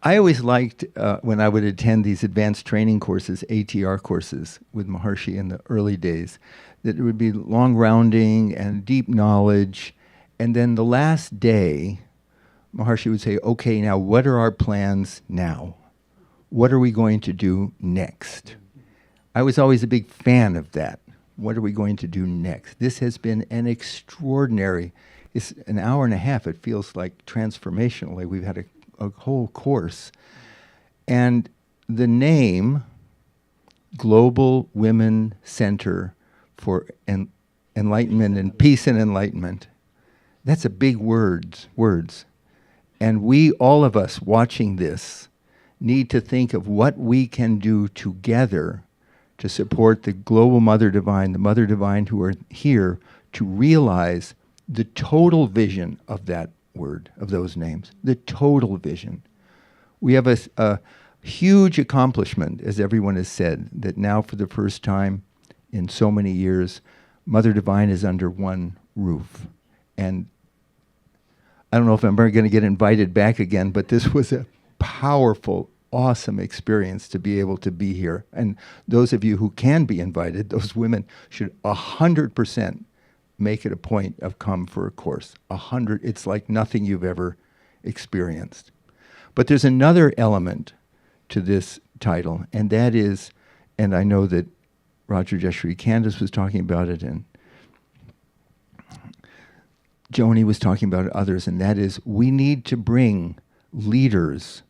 I always liked when I would attend these advanced training courses, ATR courses with Maharishi in the early days, that it would be long rounding and deep knowledge. And then the last day, Maharishi would say, okay, now what are our plans now? What are we going to do next? I was always a big fan of that. What are we going to do next? This has been an extraordinary, it's an hour and a half. It feels like transformationally. We've had a whole course. And the name, Global Women Center for Enlightenment and Peace and Enlightenment, that's a big words. And we, all of us watching this, need to think of what we can do together to support the global Mother Divine, the Mother Divine who are here, to realize the total vision of that word, of those names, the total vision. We have a huge accomplishment, as everyone has said, that now for the first time in so many years, Mother Divine is under one roof. And I don't know if I'm ever going to get invited back again, but this was a powerful, awesome experience to be able to be here. And those of you who can be invited, those women should 100% make it a point of come for a course. 100, it's like nothing you've ever experienced. But there's another element to this title, and that is, and I know that Roger Jeshri Candace was talking about it, and Joni was talking about it, others, and that is we need to bring leaders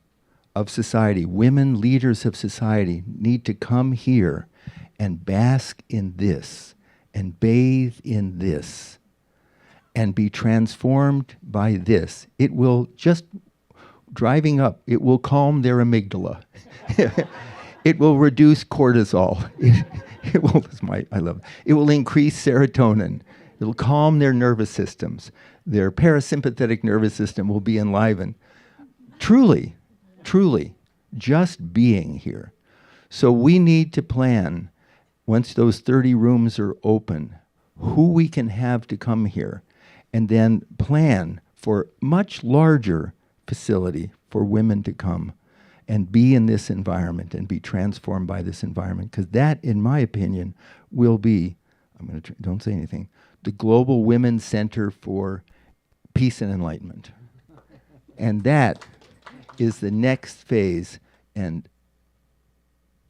of society, women leaders of society need to come here and bask in this and bathe in this and be transformed by this. It will just, driving up, it will calm their amygdala. It will reduce cortisol. It will, I love it. It will increase serotonin. It'll calm their nervous systems. Their parasympathetic nervous system will be enlivened. Truly, just being here. So we need to plan, once those 30 rooms are open, who we can have to come here, and then plan for much larger facility for women to come and be in this environment and be transformed by this environment. Because that, in my opinion, will be, don't say anything, the Global Women's Center for Peace and Enlightenment. And that is the next phase, and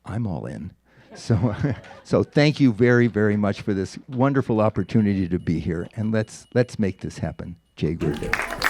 I'm all in. So thank you very, very much for this wonderful opportunity to be here, and let's make this happen. Jai Gurudev.